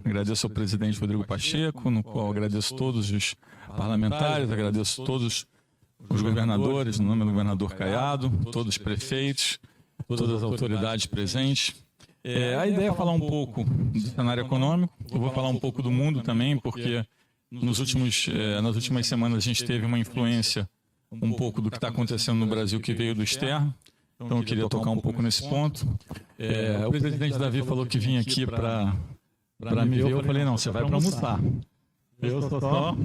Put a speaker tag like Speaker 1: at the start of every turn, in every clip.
Speaker 1: Agradeço ao presidente Rodrigo Pacheco, no qual agradeço todos os parlamentares, agradeço todos os governadores, no nome do governador Caiado, todos os prefeitos, todas as autoridades presentes. A ideia é falar um pouco do cenário econômico, eu vou falar um pouco do mundo também, porque nas últimas semanas a gente teve uma influência um pouco do que está acontecendo no Brasil que veio do externo, então eu queria tocar um pouco nesse ponto. O presidente Davi falou que vinha aqui para me ver, eu falei, não, você vai para almoçar. Eu sou só...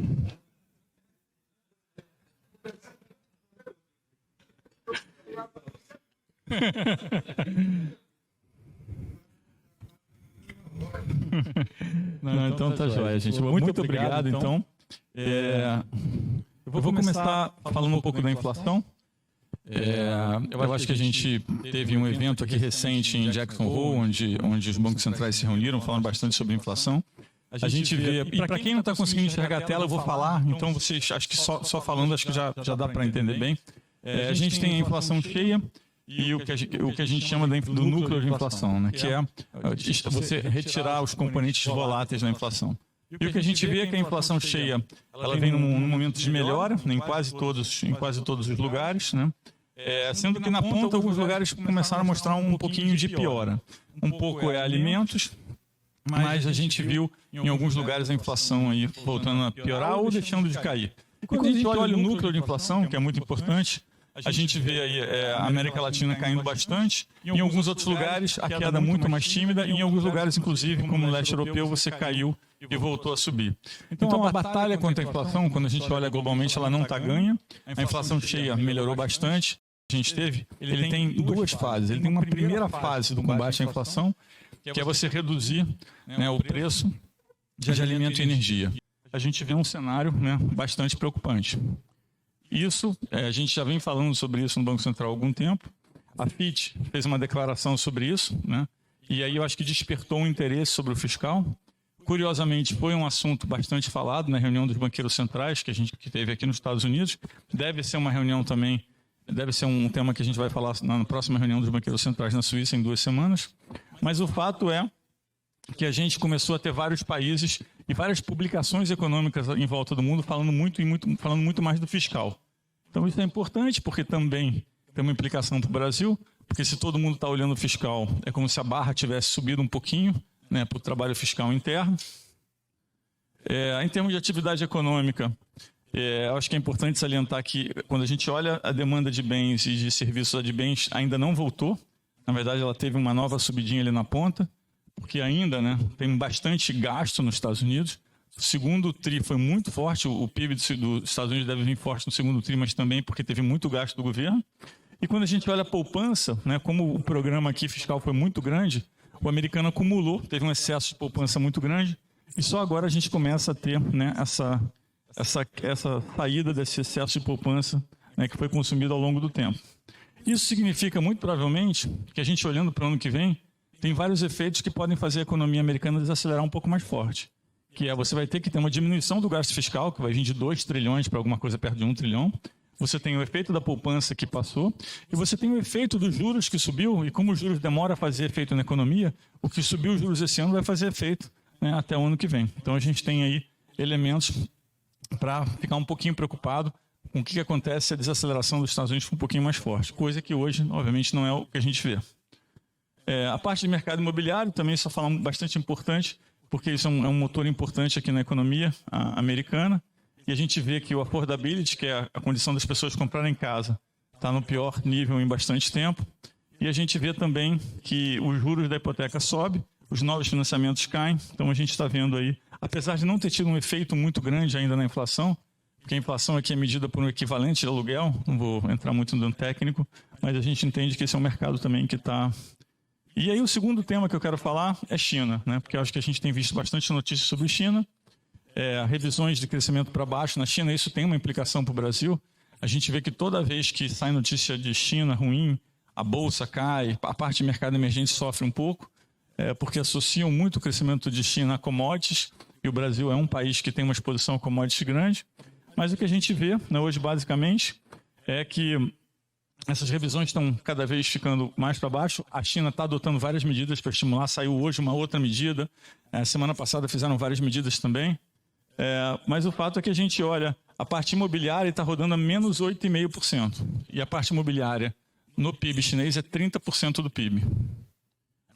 Speaker 1: Não, então tá joia, gente. Muito obrigado, então. Eu vou começar falando um pouco da inflação. Eu acho que a gente teve um evento aqui recente em Jackson Hole, onde os bancos centrais se reuniram, falando bastante sobre inflação. A gente vê, e para quem não está conseguindo enxergar a tela, eu vou falar, então vocês, acho que só falando, acho que já dá para entender bem. A gente tem a inflação cheia e o que a gente chama do núcleo de inflação, né, que é você retirar os componentes voláteis da inflação. E o que a gente vê é que a inflação cheia, ela vem num momento de melhora, em quase todos os lugares, né? Sendo que na ponta alguns lugares começaram a mostrar um pouquinho de piora. Um pouco alimentos, mas a gente viu em alguns lugares a inflação aí voltando a piorar ou deixando de cair. E quando a gente olha o núcleo de inflação, que é muito importante, a gente vê aí a América Latina caindo bastante, em alguns outros lugares a queda muito mais tímida, e em alguns lugares, inclusive, como no leste europeu, você caiu e voltou a subir. Então a batalha contra a inflação, quando a gente olha globalmente, ela não está ganha. A inflação cheia melhorou bastante. A gente teve, ele tem duas fases. Ele tem uma primeira fase do combate à inflação, que é você reduzir, né, o preço de alimento e energia. A gente vê um cenário, né, bastante preocupante. Isso, a gente já vem falando sobre isso no Banco Central há algum tempo. A FIT fez uma declaração sobre isso, né? E aí eu acho que despertou um interesse sobre o fiscal. Curiosamente, foi um assunto bastante falado na reunião dos banqueiros centrais que teve aqui nos Estados Unidos. Deve ser uma reunião também, deve ser um tema que a gente vai falar na próxima reunião dos banqueiros centrais na Suíça em 2 semanas. Mas o fato é que a gente começou a ter vários países e várias publicações econômicas em volta do mundo falando muito mais do fiscal. Então isso é importante porque também tem uma implicação para o Brasil, porque se todo mundo está olhando o fiscal, é como se a barra tivesse subido um pouquinho, né, para o trabalho fiscal interno. Em termos de atividade econômica, eu acho que é importante salientar que quando a gente olha a demanda de bens e de serviços de bens, ainda não voltou. Na verdade, ela teve uma nova subidinha ali na ponta, porque ainda, né, tem bastante gasto nos Estados Unidos. O segundo TRI foi muito forte, o PIB dos Estados Unidos deve vir forte no segundo TRI, mas também porque teve muito gasto do governo. E quando a gente olha a poupança, né, como o programa aqui fiscal foi muito grande, o americano acumulou, teve um excesso de poupança muito grande, e só agora a gente começa a ter, né, essa saída desse excesso de poupança, né, que foi consumido ao longo do tempo. Isso significa, muito provavelmente, que a gente olhando para o ano que vem, tem vários efeitos que podem fazer a economia americana desacelerar um pouco mais forte. Que é, você vai ter que ter uma diminuição do gasto fiscal, que vai vir de 2 trilhões para alguma coisa perto de 1 trilhão. Você tem o efeito da poupança que passou, e você tem o efeito dos juros que subiu, e como os juros demoram a fazer efeito na economia, o que subiu os juros esse ano vai fazer efeito, né, até o ano que vem. Então a gente tem aí elementos para ficar um pouquinho preocupado com o que acontece se a desaceleração dos Estados Unidos for um pouquinho mais forte, coisa que hoje, obviamente, não é o que a gente vê. A parte de mercado imobiliário também só falar bastante importante, porque isso é um motor importante aqui na economia americana. E a gente vê que o affordability, que é a condição das pessoas comprarem casa, está no pior nível em bastante tempo. E a gente vê também que os juros da hipoteca sobem, os novos financiamentos caem. Então a gente está vendo aí, apesar de não ter tido um efeito muito grande ainda na inflação, porque a inflação aqui é medida por um equivalente de aluguel, não vou entrar muito no termo, mas a gente entende que esse é um mercado também que está... E aí o segundo tema que eu quero falar é China, né? Porque eu acho que a gente tem visto bastante notícias sobre China. Revisões de crescimento para baixo na China, isso tem uma implicação para o Brasil. A gente vê que toda vez que sai notícia de China ruim, a bolsa cai, a parte de mercado emergente sofre um pouco, porque associam muito o crescimento de China a commodities, e o Brasil é um país que tem uma exposição a commodities grande. Mas o que a gente vê, né, hoje, basicamente, é que essas revisões estão cada vez ficando mais para baixo. A China está adotando várias medidas para estimular. Saiu hoje uma outra medida. Semana passada fizeram várias medidas também. Mas o fato é que a gente olha, a parte imobiliária está rodando a menos 8,5%. E a parte imobiliária no PIB chinês é 30% do PIB.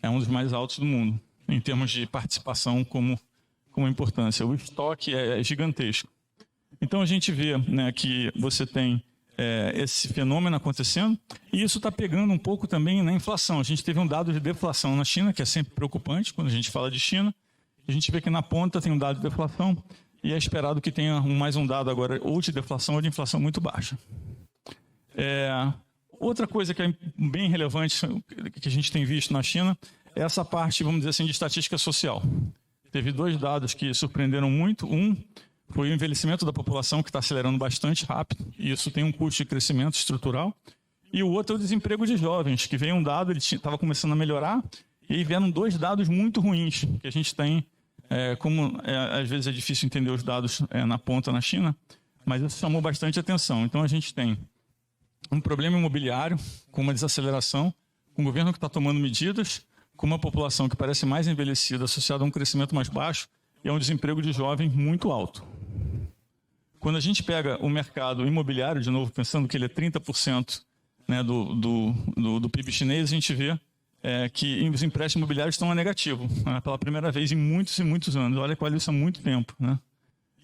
Speaker 1: É um dos mais altos do mundo, em termos de participação como importância. O estoque é gigantesco. Então a gente vê, né, que você tem esse fenômeno acontecendo, e isso está pegando um pouco também na inflação. A gente teve um dado de deflação na China, que é sempre preocupante quando a gente fala de China. A gente vê que na ponta tem um dado de deflação, e é esperado que tenha mais um dado agora, ou de deflação ou de inflação muito baixa. Outra coisa que é bem relevante, que a gente tem visto na China, é essa parte, vamos dizer assim, de estatística social. Teve 2 dados que surpreenderam muito. Um foi o envelhecimento da população, que está acelerando bastante rápido, e isso tem um custo de crescimento estrutural. E o outro é o desemprego de jovens, que veio um dado, ele estava começando a melhorar, e aí vieram 2 dados muito ruins, que a gente tem, às vezes é difícil entender os dados na ponta na China, mas isso chamou bastante atenção. Então a gente tem um problema imobiliário, com uma desaceleração, um governo que está tomando medidas, com uma população que parece mais envelhecida, associada a um crescimento mais baixo, e a um desemprego de jovem muito alto. Quando a gente pega o mercado imobiliário, de novo, pensando que ele é 30%, né, do PIB chinês, a gente vê que os empréstimos imobiliários estão a negativo, né, pela primeira vez em muitos e muitos anos. Olha qual isso há muito tempo. Né?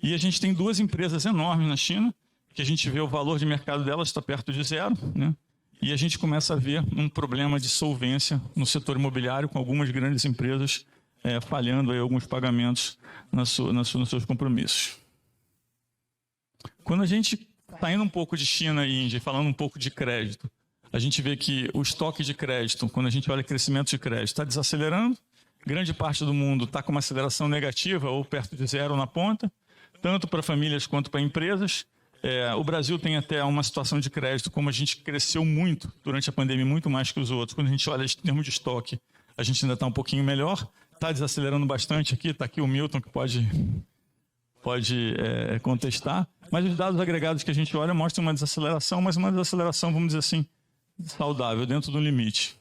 Speaker 1: E a gente tem 2 empresas enormes na China, que a gente vê o valor de mercado delas está perto de zero, né? E a gente começa a ver um problema de solvência no setor imobiliário, com algumas grandes empresas falhando aí alguns pagamentos nos seus compromissos. Quando a gente está indo um pouco de China e Índia, falando um pouco de crédito, a gente vê que o estoque de crédito, quando a gente olha o crescimento de crédito, está desacelerando. Grande parte do mundo está com uma aceleração negativa ou perto de zero na ponta, tanto para famílias quanto para empresas. O Brasil tem até uma situação de crédito, como a gente cresceu muito durante a pandemia, muito mais que os outros. Quando a gente olha em termos de estoque, a gente ainda está um pouquinho melhor. Está desacelerando bastante aqui, está aqui o Milton que pode contestar. Mas os dados agregados que a gente olha mostram uma desaceleração, mas uma desaceleração, vamos dizer assim, saudável, dentro do limite.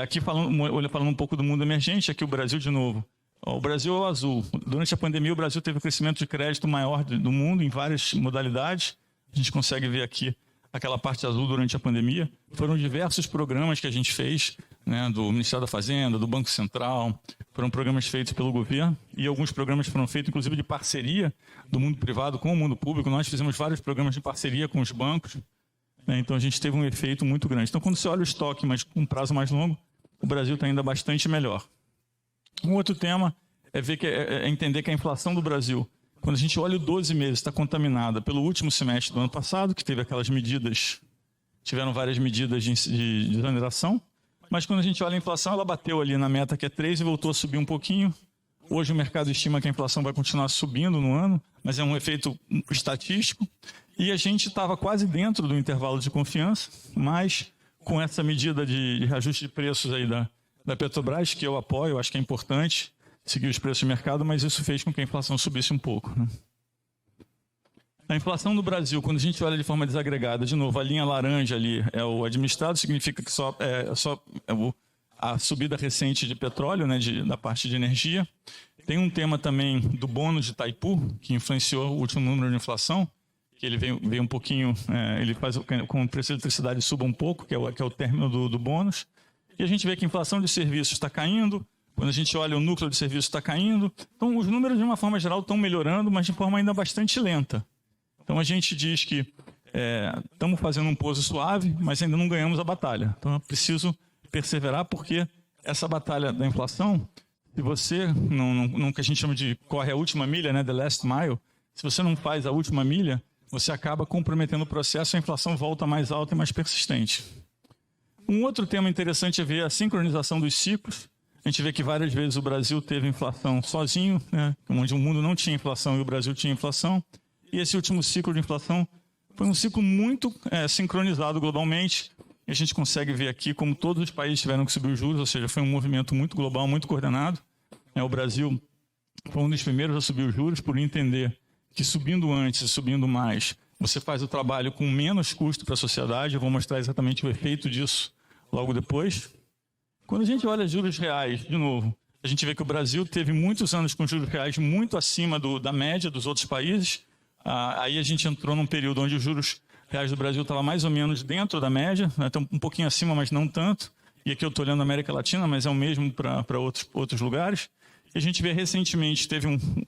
Speaker 1: Aqui falando um pouco do mundo emergente, aqui o Brasil de novo. O Brasil é o azul. Durante a pandemia, o Brasil teve um crescimento de crédito maior do mundo em várias modalidades. A gente consegue ver aqui aquela parte azul durante a pandemia. Foram diversos programas que a gente fez, né, do Ministério da Fazenda, do Banco Central. Foram programas feitos pelo governo e alguns programas foram feitos, inclusive, de parceria do mundo privado com o mundo público. Nós fizemos vários programas de parceria com os bancos, né, então a gente teve um efeito muito grande. Então, quando você olha o estoque, mas com um prazo mais longo, o Brasil está ainda bastante melhor. Um outro tema é entender que a inflação do Brasil, quando a gente olha o 12 meses, está contaminada pelo último semestre do ano passado, que teve aquelas medidas, tiveram várias medidas de desoneração, mas quando a gente olha a inflação, ela bateu ali na meta que é 3 e voltou a subir um pouquinho. Hoje o mercado estima que a inflação vai continuar subindo no ano, mas é um efeito estatístico. E a gente estava quase dentro do intervalo de confiança, mas com essa medida de reajuste de preços aí da Petrobras, que eu apoio, acho que é importante seguir os preços de mercado, mas isso fez com que a inflação subisse um pouco. Né? A inflação do Brasil, quando a gente olha de forma desagregada, de novo, a linha laranja ali é o administrado, significa que a subida recente de petróleo, né, da parte de energia. Tem um tema também do bônus de Itaipu, que influenciou o último número de inflação, que ele veio um pouquinho, ele faz com o preço da eletricidade suba um pouco, que é o término do bônus. E a gente vê que a inflação de serviços está caindo, quando a gente olha o núcleo de serviços está caindo. Então, os números, de uma forma geral, estão melhorando, mas de forma ainda bastante lenta. Então, a gente diz que estamos fazendo um pouso suave, mas ainda não ganhamos a batalha. Então, é preciso perseverar, porque essa batalha da inflação, se você, não que a gente chama de corre a última milha, né, the last mile, se você não faz a última milha, você acaba comprometendo o processo, a inflação volta mais alta e mais persistente. Um outro tema interessante é ver a sincronização dos ciclos. A gente vê que várias vezes o Brasil teve inflação sozinho, né, onde o mundo não tinha inflação e o Brasil tinha inflação. E esse último ciclo de inflação foi um ciclo muito sincronizado globalmente. E a gente consegue ver aqui como todos os países tiveram que subir os juros, ou seja, foi um movimento muito global, muito coordenado. O Brasil foi um dos primeiros a subir os juros por entender que subindo antes e subindo mais você faz o trabalho com menos custo para a sociedade. Eu vou mostrar exatamente o efeito disso logo depois. Quando a gente olha juros reais, de novo, a gente vê que o Brasil teve muitos anos com juros reais muito acima da média dos outros países. Aí a gente entrou num período onde os juros reais do Brasil estavam mais ou menos dentro da média, né, um pouquinho acima, mas não tanto. E aqui eu estou olhando a América Latina, mas é o mesmo para outros lugares. E a gente vê recentemente,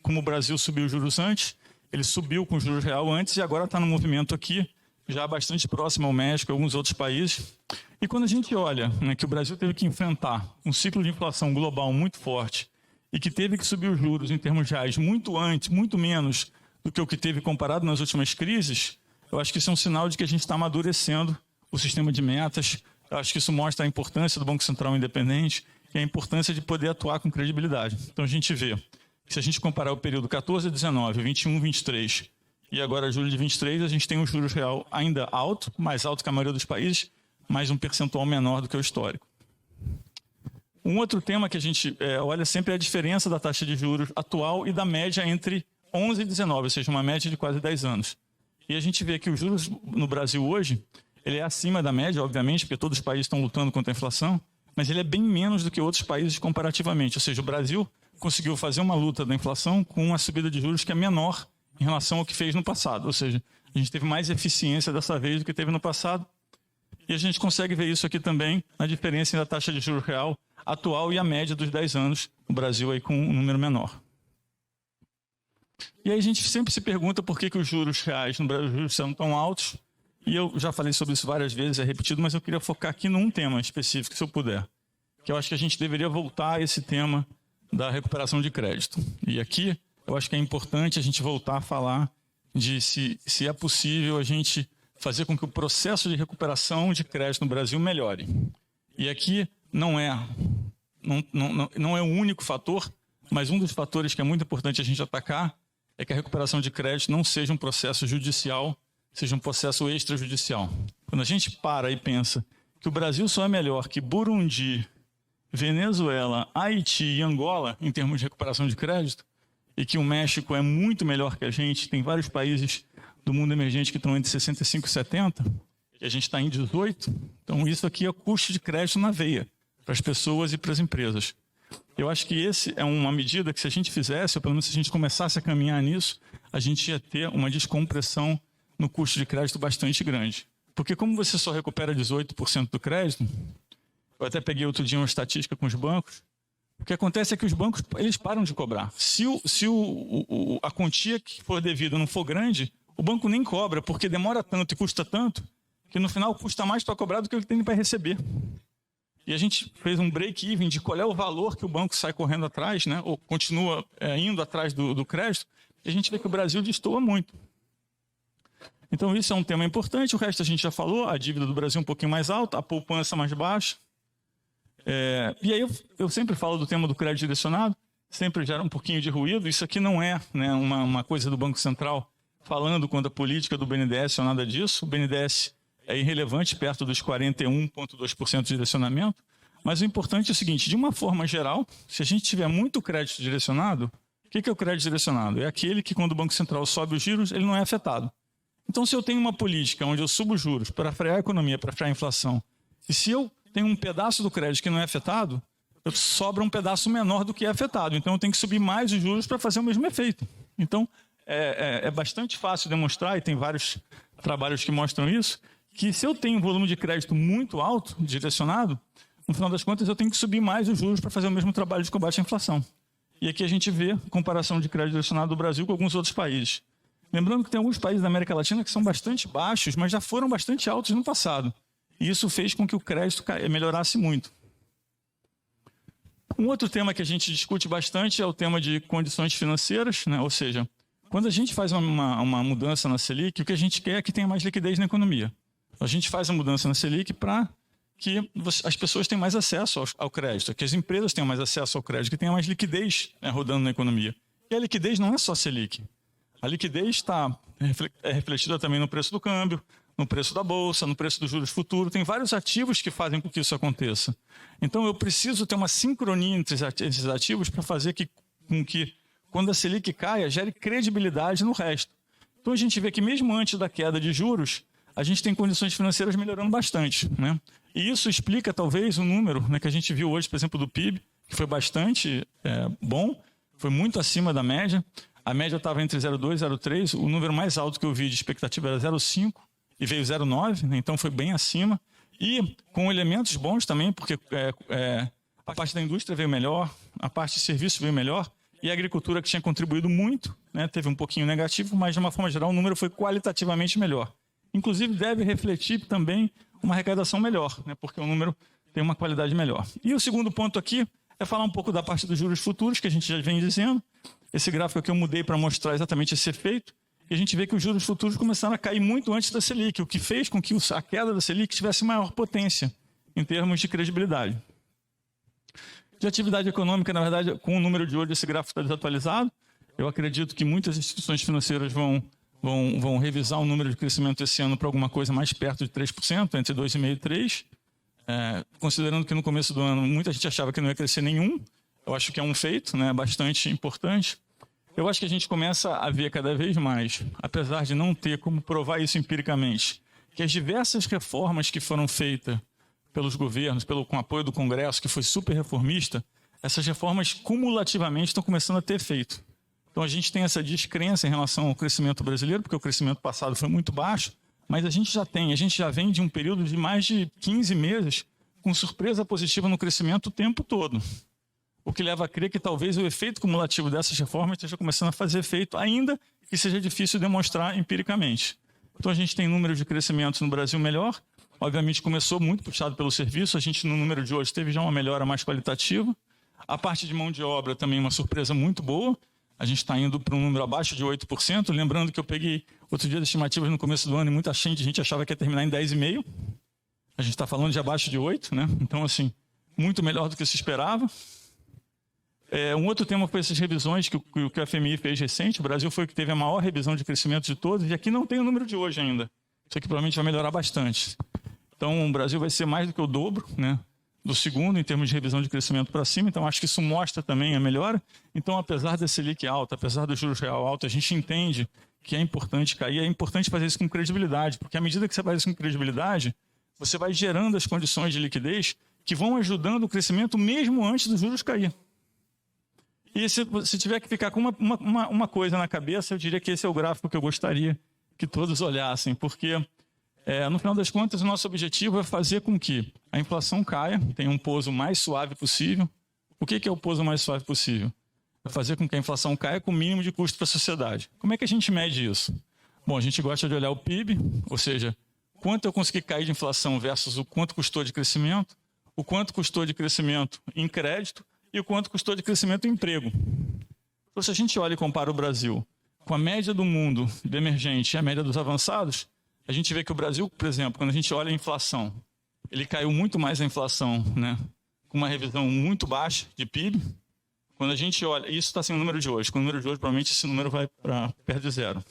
Speaker 1: como o Brasil subiu os juros antes, ele subiu com o juros real antes e agora está no movimento aqui, já bastante próximo ao México e alguns outros países. E quando a gente olha, né, que o Brasil teve que enfrentar um ciclo de inflação global muito forte e que teve que subir os juros em termos reais muito antes, muito menos do que o que teve comparado nas últimas crises, eu acho que isso é um sinal de que a gente está amadurecendo o sistema de metas. Eu acho que isso mostra a importância do Banco Central independente e a importância de poder atuar com credibilidade. Então a gente vê que se a gente comparar o período 14 a 19, 21, 23 e agora julho de 23, a gente tem um juros real ainda alto, mais alto que a maioria dos países, mas um percentual menor do que o histórico. Um outro tema que a gente olha sempre é a diferença da taxa de juros atual e da média entre 11 e 19, ou seja, uma média de quase 10 anos. E a gente vê que os juros no Brasil hoje, ele é acima da média, obviamente, porque todos os países estão lutando contra a inflação, mas ele é bem menos do que outros países comparativamente. Ou seja, o Brasil conseguiu fazer uma luta da inflação com uma subida de juros que é menor em relação ao que fez no passado. Ou seja, a gente teve mais eficiência dessa vez do que teve no passado. E a gente consegue ver isso aqui também na diferença entre a taxa de juros real atual e a média dos 10 anos, o Brasil aí com um número menor. E aí a gente sempre se pergunta por que os juros reais no Brasil são tão altos. E eu já falei sobre isso várias vezes, é repetido, mas eu queria focar aqui num tema específico, se eu puder. Que eu acho que a gente deveria voltar a esse tema da recuperação de crédito. E aqui eu acho que é importante a gente voltar a falar de se é possível a gente fazer com que o processo de recuperação de crédito no Brasil melhore. E aqui não é o único fator, mas um dos fatores que é muito importante a gente atacar é que a recuperação de crédito não seja um processo judicial, seja um processo extrajudicial. Quando a gente para e pensa que o Brasil só é melhor que Burundi, Venezuela, Haiti e Angola em termos de recuperação de crédito, e que o México é muito melhor que a gente, tem vários países do mundo emergente que estão entre 65 e 70, e a gente está em 18, então isso aqui é custo de crédito na veia, para as pessoas e para as empresas. Eu acho que esse é uma medida que se a gente fizesse, ou pelo menos se a gente começasse a caminhar nisso, a gente ia ter uma descompressão no custo de crédito bastante grande. Porque como você só recupera 18% do crédito, eu até peguei outro dia uma estatística com os bancos, o que acontece é que os bancos eles param de cobrar. Se a quantia que for devida não for grande, o banco nem cobra, porque demora tanto e custa tanto, que no final custa mais para cobrar do que ele tem para receber. E a gente fez um break-even de qual é o valor que o banco sai correndo atrás, né, ou continua indo atrás do crédito, e a gente vê que o Brasil destoa muito. Então isso é um tema importante, o resto a gente já falou, a dívida do Brasil um pouquinho mais alta, a poupança mais baixa. E aí eu sempre falo do tema do crédito direcionado, sempre gera um pouquinho de ruído, isso aqui não é, né, uma coisa do Banco Central falando contra a política do BNDES ou nada disso, o BNDES é irrelevante perto dos 41,2% de direcionamento, mas o importante é o seguinte, de uma forma geral, se a gente tiver muito crédito direcionado, o que é o crédito direcionado? É aquele que quando o Banco Central sobe os juros, ele não é afetado. Então se eu tenho uma política onde eu subo os juros para frear a economia, para frear a inflação, e se eu tenho um pedaço do crédito que não é afetado, sobra um pedaço menor do que é afetado, então eu tenho que subir mais os juros para fazer o mesmo efeito. Então é bastante fácil demonstrar, e tem vários trabalhos que mostram isso, que se eu tenho um volume de crédito muito alto, direcionado, no final das contas eu tenho que subir mais os juros para fazer o mesmo trabalho de combate à inflação. E aqui a gente vê a comparação de crédito direcionado do Brasil com alguns outros países. Lembrando que tem alguns países da América Latina que são bastante baixos, mas já foram bastante altos no passado. E isso fez com que o crédito melhorasse muito. Um outro tema que a gente discute bastante é o tema de condições financeiras, né? Ou seja, quando a gente faz uma mudança na Selic, o que a gente quer é que tenha mais liquidez na economia. A gente faz a mudança na Selic para que as pessoas tenham mais acesso ao crédito, que as empresas tenham mais acesso ao crédito, que tenha mais liquidez, né, rodando na economia. E a liquidez não é só Selic. A liquidez está refletida também no preço do câmbio, no preço da bolsa, no preço dos juros futuros. Tem vários ativos que fazem com que isso aconteça. Então eu preciso ter uma sincronia entre esses ativos para fazer com que, quando a Selic caia, gere credibilidade no resto. Então a gente vê que mesmo antes da queda de juros, a gente tem condições financeiras melhorando bastante, né? E isso explica talvez o número, né, que a gente viu hoje, por exemplo, do PIB, que foi bastante bom, foi muito acima da média. A média estava entre 0,2 e 0,3, o número mais alto que eu vi de expectativa era 0,5 e veio 0,9, né, então foi bem acima. E com elementos bons também, porque a parte da indústria veio melhor, a parte de serviços veio melhor, e a agricultura, que tinha contribuído muito, né, teve um pouquinho negativo, mas de uma forma geral o número foi qualitativamente melhor. Inclusive deve refletir também uma arrecadação melhor, né, porque o número tem uma qualidade melhor. E o segundo ponto aqui é falar um pouco da parte dos juros futuros, que a gente já vem dizendo. Esse gráfico aqui eu mudei para mostrar exatamente esse efeito. E a gente vê que os juros futuros começaram a cair muito antes da Selic, o que fez com que a queda da Selic tivesse maior potência em termos de credibilidade. De atividade econômica, na verdade, com o número de hoje, esse gráfico está desatualizado. Eu acredito que muitas instituições financeiras vão revisar o número de crescimento esse ano para alguma coisa mais perto de 3%, entre 2,5% e 3%. Considerando que no começo do ano muita gente achava que não ia crescer nenhum, eu acho que é um feito, né, bastante importante. Eu acho que a gente começa a ver cada vez mais, apesar de não ter como provar isso empiricamente, que as diversas reformas que foram feitas pelos governos, com apoio do Congresso, que foi super reformista, essas reformas cumulativamente estão começando a ter efeito. Então a gente tem essa descrença em relação ao crescimento brasileiro, porque o crescimento passado foi muito baixo, mas a gente já vem de um período de mais de 15 meses com surpresa positiva no crescimento o tempo todo. O que leva a crer que talvez o efeito cumulativo dessas reformas esteja começando a fazer efeito, ainda que seja difícil demonstrar empiricamente. Então a gente tem números de crescimento no Brasil melhor, obviamente começou muito puxado pelo serviço, a gente no número de hoje teve já uma melhora mais qualitativa. A parte de mão de obra também uma surpresa muito boa, a gente está indo para um número abaixo de 8%, lembrando que eu peguei outro dia as estimativas no começo do ano e muita gente achava que ia terminar em 10,5%. A gente está falando de abaixo de 8%, né? Então, assim, muito melhor do que se esperava. Um outro tema foi essas revisões que o FMI fez recente. O Brasil foi o que teve a maior revisão de crescimento de todos, e aqui não tem o número de hoje ainda. Isso aqui provavelmente vai melhorar bastante. Então, o Brasil vai ser mais do que o dobro, né, do segundo em termos de revisão de crescimento para cima. Então, acho que isso mostra também a melhora. Então, apesar da Selic alta, apesar do juros real alto, a gente entende que é importante cair. É importante fazer isso com credibilidade, porque à medida que você faz isso com credibilidade, você vai gerando as condições de liquidez que vão ajudando o crescimento mesmo antes dos juros cair. E se tiver que ficar com uma coisa na cabeça, eu diria que esse é o gráfico que eu gostaria que todos olhassem, porque no final das contas o nosso objetivo é fazer com que a inflação caia, tenha um pouso mais suave possível. O que é o pouso mais suave possível? É fazer com que a inflação caia com o mínimo de custo para a sociedade. Como é que a gente mede isso? Bom, a gente gosta de olhar o PIB, ou seja, quanto eu consegui cair de inflação versus o quanto custou de crescimento, o quanto custou de crescimento em crédito e o quanto custou de crescimento em emprego. Então, se a gente olha e compara o Brasil com a média do mundo do emergente e a média dos avançados, a gente vê que o Brasil, por exemplo, quando a gente olha a inflação, ele caiu muito mais a inflação, né, com uma revisão muito baixa de PIB. Quando a gente olha, isso está sendo o número de hoje, com o número de hoje provavelmente esse número vai para perto de zero.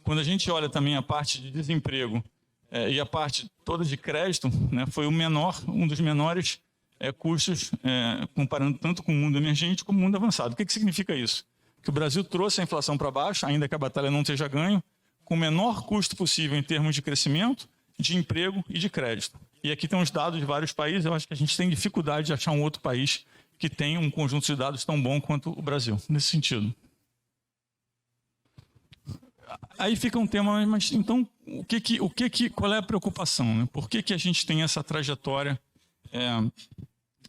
Speaker 1: Quando a gente olha também a parte de desemprego e a parte toda de crédito, né, foi um dos menores custos, comparando tanto com o mundo emergente como o mundo avançado. O que significa isso? Que o Brasil trouxe a inflação para baixo, ainda que a batalha não esteja ganho, com o menor custo possível em termos de crescimento, de emprego e de crédito. E aqui tem os dados de vários países, eu acho que a gente tem dificuldade de achar um outro país que tenha um conjunto de dados tão bom quanto o Brasil, nesse sentido. Aí fica um tema, mas então, qual é a preocupação, né? Por que a gente tem essa trajetória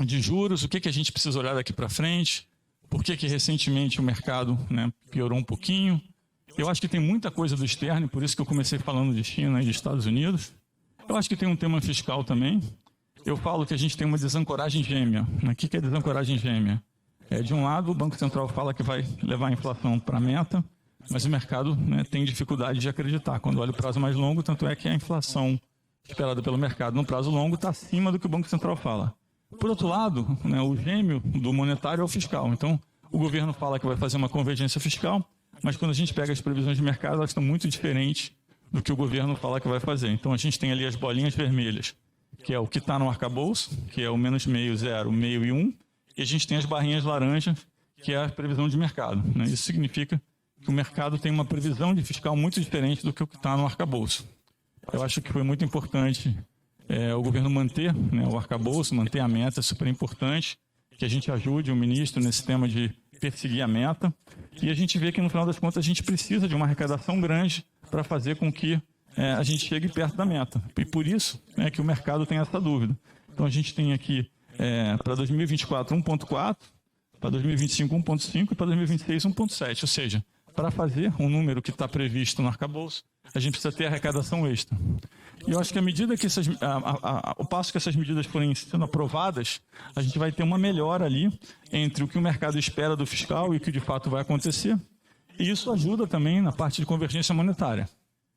Speaker 1: de juros? O que a gente precisa olhar daqui para frente? Por que recentemente o mercado, né, piorou um pouquinho? Eu acho que tem muita coisa do externo, por isso que eu comecei falando de China e de Estados Unidos. Eu acho que tem um tema fiscal também. Eu falo que a gente tem uma desancoragem gêmea. O que é desancoragem gêmea? De um lado, o Banco Central fala que vai levar a inflação para a meta, mas o mercado, né, tem dificuldade de acreditar. Quando olha o prazo mais longo, tanto é que a inflação esperada pelo mercado no prazo longo está acima do que o Banco Central fala. Por outro lado, né, o gêmeo do monetário é o fiscal. Então, o governo fala que vai fazer uma convergência fiscal, mas quando a gente pega as previsões de mercado, elas estão muito diferentes do que o governo fala que vai fazer. Então, a gente tem ali as bolinhas vermelhas, que é o que está no arcabouço, que é o menos meio, 0, meio e 1, e a gente tem as barrinhas laranjas, que é a previsão de mercado, né? Isso significa que o mercado tem uma previsão de fiscal muito diferente do que o que está no arcabouço. Eu acho que foi muito importante o governo manter, né, o arcabouço, manter a meta, é super importante, que a gente ajude o ministro nesse tema de perseguir a meta. E a gente vê que, no final das contas, a gente precisa de uma arrecadação grande para fazer com que a gente chegue perto da meta. E por isso é que o mercado tem essa dúvida. Então, a gente tem aqui, para 2024, 1,4, para 2025, 1,5 e para 2026, 1,7. Ou seja, para fazer um número que está previsto no arcabouço, a gente precisa ter arrecadação extra. E eu acho que à medida que o passo que essas medidas forem sendo aprovadas, a gente vai ter uma melhora ali entre o que o mercado espera do fiscal e o que de fato vai acontecer. E isso ajuda também na parte de convergência monetária.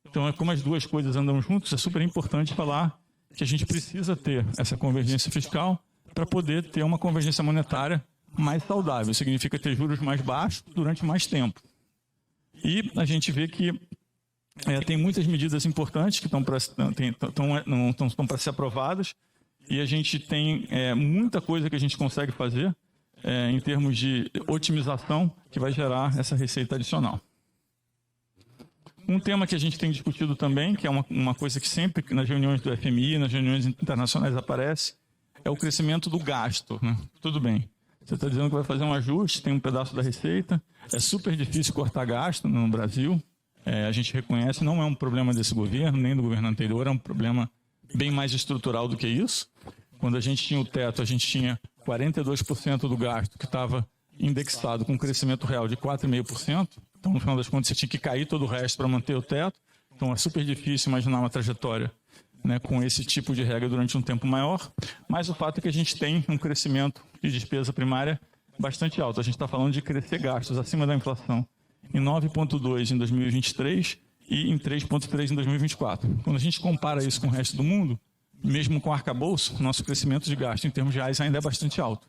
Speaker 1: Então, como as duas coisas andam juntas, é super importante falar que a gente precisa ter essa convergência fiscal para poder ter uma convergência monetária mais saudável. Significa ter juros mais baixos durante mais tempo. E a gente vê que tem muitas medidas importantes que estão para ser aprovadas, e a gente tem muita coisa que a gente consegue fazer em termos de otimização que vai gerar essa receita adicional. Um tema que a gente tem discutido também, que é uma coisa que sempre nas reuniões do FMI, nas reuniões internacionais aparece, é o crescimento do gasto, né? Tudo bem, você está dizendo que vai fazer um ajuste, tem um pedaço da receita, é super difícil cortar gasto no Brasil, a gente reconhece, não é um problema desse governo, nem do governo anterior, é um problema bem mais estrutural do que isso. Quando a gente tinha o teto, a gente tinha 42% do gasto que estava indexado com um crescimento real de 4,5%. Então, no final das contas, você tinha que cair todo o resto para manter o teto. Então, é super difícil imaginar uma trajetória, né, com esse tipo de regra durante um tempo maior. Mas o fato é que a gente tem um crescimento de despesa primária bastante alto. A gente está falando de crescer gastos acima da inflação em 9,2% em 2023 e em 3,3% em 2024. Quando a gente compara isso com o resto do mundo, mesmo com o arcabouço, nosso crescimento de gasto em termos reais ainda é bastante alto.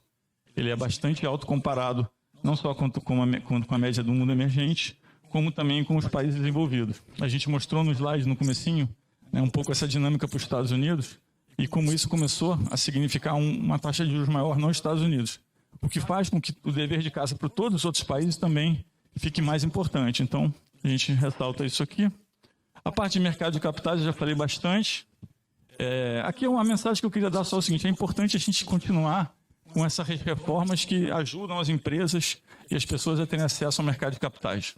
Speaker 1: Ele é bastante alto comparado não só com a média do mundo emergente, como também com os países desenvolvidos. A gente mostrou no slide, no comecinho, né, um pouco essa dinâmica para os Estados Unidos e como isso começou a significar uma taxa de juros maior nos Estados Unidos, o que faz com que o dever de casa para todos os outros países também fique mais importante. Então, a gente ressalta isso aqui. A parte de mercado de capitais, eu já falei bastante. Aqui é uma mensagem que eu queria dar só o seguinte, é importante a gente continuar com essas reformas que ajudam as empresas e as pessoas a terem acesso ao mercado de capitais.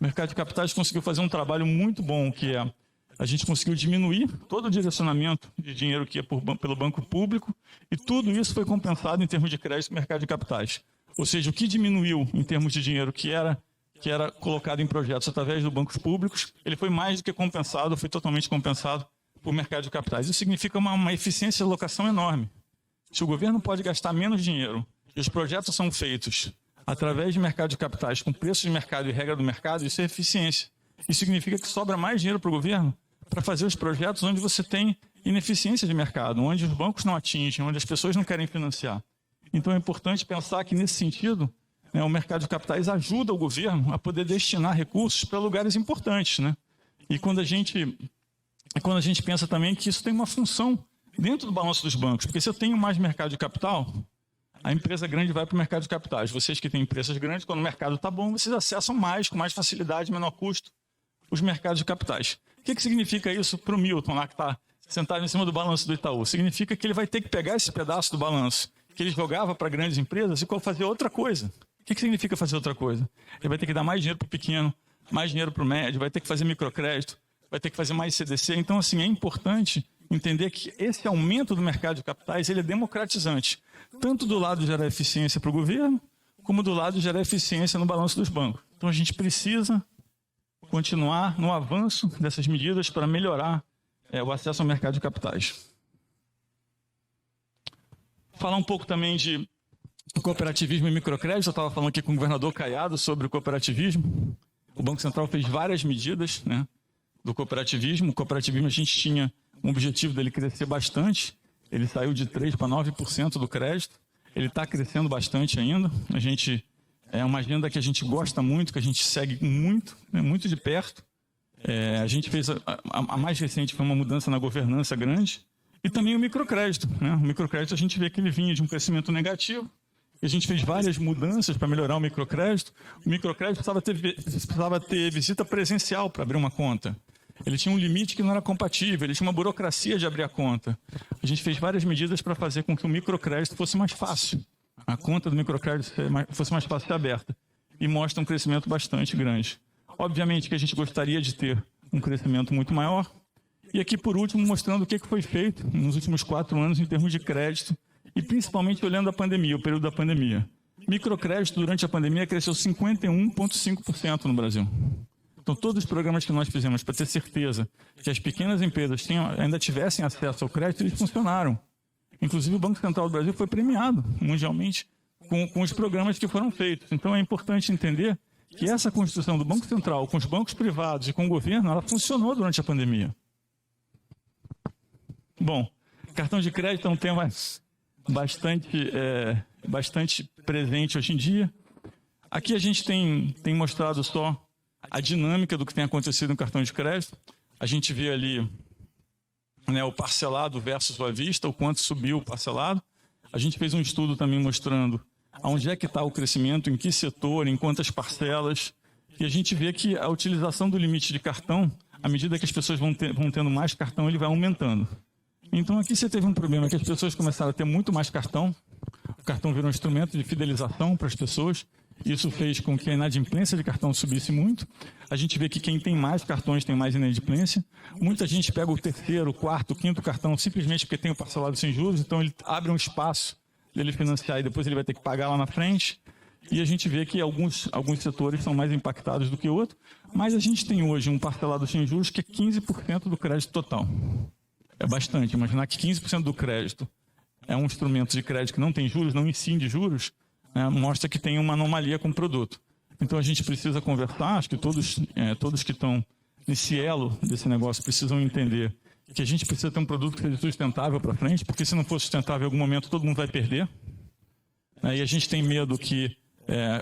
Speaker 1: O mercado de capitais conseguiu fazer um trabalho muito bom, que a gente conseguiu diminuir todo o direcionamento de dinheiro que ia pelo banco público, e tudo isso foi compensado em termos de crédito no mercado de capitais. Ou seja, o que diminuiu em termos de dinheiro que era colocado em projetos através dos bancos públicos, ele foi mais do que compensado, foi totalmente compensado por mercado de capitais. Isso significa uma eficiência de alocação enorme. Se o governo pode gastar menos dinheiro e os projetos são feitos através de mercado de capitais, com preço de mercado e regra do mercado, isso é eficiência. Isso significa que sobra mais dinheiro para o governo para fazer os projetos onde você tem ineficiência de mercado, onde os bancos não atingem, onde as pessoas não querem financiar. Então é importante pensar que, nesse sentido, né, o mercado de capitais ajuda o governo a poder destinar recursos para lugares importantes, né? E quando a gente pensa também que isso tem uma função dentro do balanço dos bancos, porque se eu tenho mais mercado de capital, a empresa grande vai para o mercado de capitais. Vocês que têm empresas grandes, quando o mercado está bom, vocês acessam com mais facilidade, menor custo, os mercados de capitais. O que significa isso para o Milton, lá que está sentado em cima do balanço do Itaú? Significa que ele vai ter que pegar esse pedaço do balanço que ele jogava para grandes empresas e fazer outra coisa. O que significa fazer outra coisa? Ele vai ter que dar mais dinheiro para o pequeno, mais dinheiro para o médio, vai ter que fazer microcrédito, vai ter que fazer mais CDC. Então, assim, é importante entender que esse aumento do mercado de capitais ele é democratizante, tanto do lado de gerar eficiência para o governo, como do lado de gerar eficiência no balanço dos bancos. Então, a gente precisa continuar no avanço dessas medidas para melhorar o acesso ao mercado de capitais. Falar um pouco também de cooperativismo e microcrédito. Eu estava falando aqui com o governador Caiado sobre o cooperativismo. O Banco Central fez várias medidas, né, do cooperativismo. O cooperativismo, a gente tinha um objetivo dele crescer bastante. Ele saiu de 3% para 9% do crédito. Ele está crescendo bastante ainda. É uma agenda que a gente gosta muito, que a gente segue muito, né, muito de perto. A gente fez a mais recente foi uma mudança na governança grande. E também o microcrédito, né? O microcrédito a gente vê que ele vinha de um crescimento negativo. A gente fez várias mudanças para melhorar o microcrédito. O microcrédito precisava ter visita presencial para abrir uma conta. Ele tinha um limite que não era compatível, ele tinha uma burocracia de abrir a conta. A gente fez várias medidas para fazer com que o microcrédito fosse mais fácil. A conta do microcrédito fosse mais fácil de ser aberta. E mostra um crescimento bastante grande. Obviamente que a gente gostaria de ter um crescimento muito maior. E aqui, por último, mostrando o que foi feito nos últimos 4 anos em termos de crédito, e principalmente olhando a pandemia, o período da pandemia. Microcrédito durante a pandemia cresceu 51,5% no Brasil. Então, todos os programas que nós fizemos para ter certeza que as pequenas empresas ainda tivessem acesso ao crédito, eles funcionaram. Inclusive, o Banco Central do Brasil foi premiado mundialmente com os programas que foram feitos. Então, é importante entender que essa construção do Banco Central com os bancos privados e com o governo, ela funcionou durante a pandemia. Bom, cartão de crédito é um tema bastante presente hoje em dia. Aqui a gente tem mostrado só a dinâmica do que tem acontecido no cartão de crédito. A gente vê ali, né, o parcelado versus o à vista, o quanto subiu o parcelado. A gente fez um estudo também mostrando onde é que está o crescimento, em que setor, em quantas parcelas. E a gente vê que a utilização do limite de cartão, à medida que as pessoas vão tendo mais cartão, ele vai aumentando. Então aqui você teve um problema que as pessoas começaram a ter muito mais cartão. O cartão virou um instrumento de fidelização para as pessoas. Isso fez com que a inadimplência de cartão subisse muito. A gente vê que quem tem mais cartões tem mais inadimplência. Muita gente pega o terceiro, o quarto, o quinto cartão simplesmente porque tem o parcelado sem juros. Então ele abre um espaço dele financiar e depois ele vai ter que pagar lá na frente. E a gente vê que alguns setores são mais impactados do que outros. Mas a gente tem hoje um parcelado sem juros que é 15% do crédito total. É bastante. Imaginar que 15% do crédito é um instrumento de crédito que não tem juros, não incide juros, né, mostra que tem uma anomalia com o produto. Então a gente precisa conversar, acho que todos que estão nesse elo desse negócio precisam entender que a gente precisa ter um produto que seja sustentável para frente, porque se não for sustentável em algum momento todo mundo vai perder. E a gente tem medo que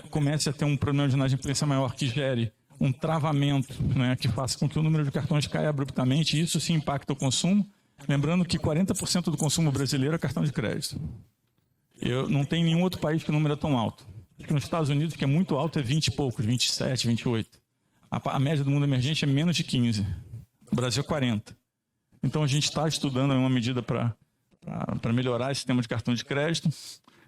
Speaker 1: comece a ter um problema de inadimplência maior que gere um travamento, né, que faça com que o número de cartões caia abruptamente, e isso sim impacta o consumo. Lembrando que 40% do consumo brasileiro é cartão de crédito. Não tem nenhum outro país que o número é tão alto. Aqui nos Estados Unidos, que é muito alto, é 20 e poucos, 27, 28. A média do mundo emergente é menos de 15. O Brasil é 40. Então a gente está estudando uma medida para melhorar esse sistema de cartão de crédito.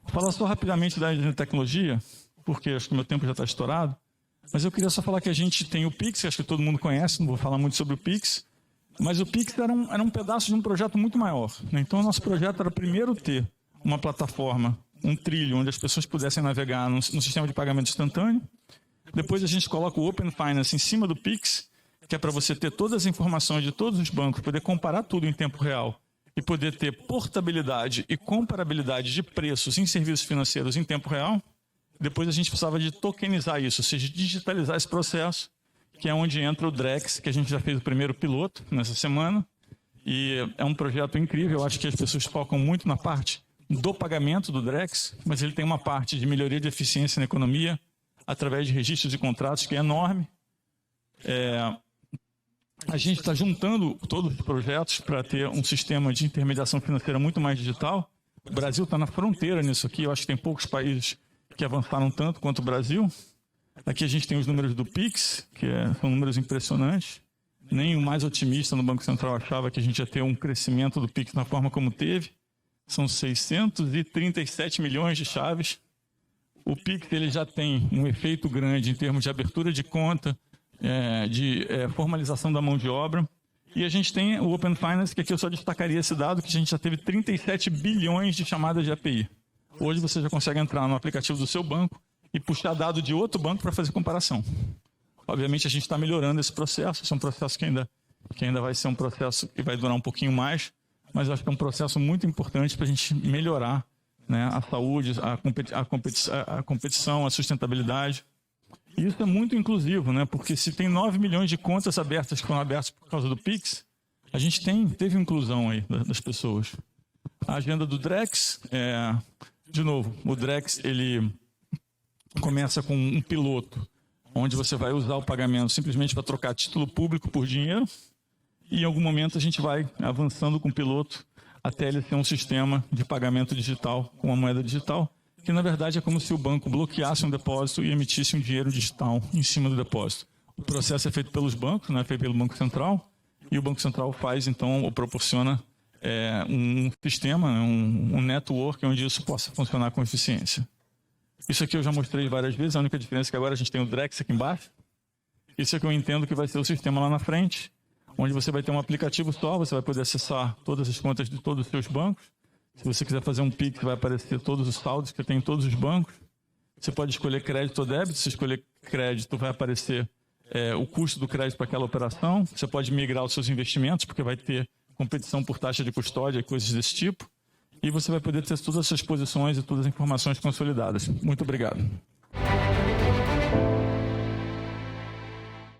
Speaker 1: Vou falar só rapidamente da área de tecnologia, porque acho que o meu tempo já está estourado. Mas eu queria só falar que a gente tem o Pix, que acho que todo mundo conhece, não vou falar muito sobre o Pix. Mas o Pix era um pedaço de um projeto muito maior. Né? Então, o nosso projeto era primeiro ter uma plataforma, um trilho, onde as pessoas pudessem navegar no sistema de pagamento instantâneo. Depois a gente coloca o Open Finance em cima do Pix, que é para você ter todas as informações de todos os bancos, poder comparar tudo em tempo real e poder ter portabilidade e comparabilidade de preços em serviços financeiros em tempo real. Depois a gente precisava de tokenizar isso, ou seja, digitalizar esse processo, que é onde entra o Drex, que a gente já fez o primeiro piloto nessa semana. E é um projeto incrível, eu acho que as pessoas focam muito na parte do pagamento do Drex, mas ele tem uma parte de melhoria de eficiência na economia, através de registros de contratos, que é enorme. A gente está juntando todos os projetos para ter um sistema de intermediação financeira muito mais digital. O Brasil está na fronteira nisso aqui, eu acho que tem poucos países que avançaram tanto quanto o Brasil. Aqui a gente tem os números do Pix, que são números impressionantes. Nem o mais otimista no Banco Central achava que a gente ia ter um crescimento do Pix na forma como teve. São 637 milhões de chaves. O Pix ele já tem um efeito grande em termos de abertura de conta, de formalização da mão de obra. E a gente tem o Open Finance, que aqui eu só destacaria esse dado, que a gente já teve 37 bilhões de chamadas de API. Hoje você já consegue entrar no aplicativo do seu banco e puxar dado de outro banco para fazer comparação. Obviamente a gente está melhorando esse processo, esse é um processo que ainda vai ser um processo que vai durar um pouquinho mais, mas eu acho que é um processo muito importante para a gente melhorar, né, a saúde, a competição, a sustentabilidade. E isso é muito inclusivo, né, porque se tem 9 milhões de contas abertas que foram abertas por causa do Pix, a gente teve inclusão aí das pessoas. A agenda do Drex, de novo, o Drex ele começa com um piloto, onde você vai usar o pagamento simplesmente para trocar título público por dinheiro, e em algum momento a gente vai avançando com o piloto até ele ter um sistema de pagamento digital, com uma moeda digital. que na verdade é como se o banco bloqueasse um depósito e emitisse um dinheiro digital em cima do depósito. O processo é feito pelos bancos, não é feito pelo Banco Central, e o Banco Central faz, então, ou proporciona um sistema, um network onde isso possa funcionar com eficiência. Isso aqui eu já mostrei várias vezes, a única diferença é que agora a gente tem o Drex aqui embaixo. Isso é que eu entendo que vai ser o sistema lá na frente, onde você vai ter um aplicativo só, você vai poder acessar todas as contas de todos os seus bancos. Se você quiser fazer um Pix, vai aparecer todos os saldos que tem em todos os bancos. Você pode escolher crédito ou débito. Se escolher crédito, vai aparecer o custo do crédito para aquela operação. Você pode migrar os seus investimentos, porque vai ter competição por taxa de custódia e coisas desse tipo. E você vai poder ter todas essas posições e todas as informações consolidadas. Muito obrigado.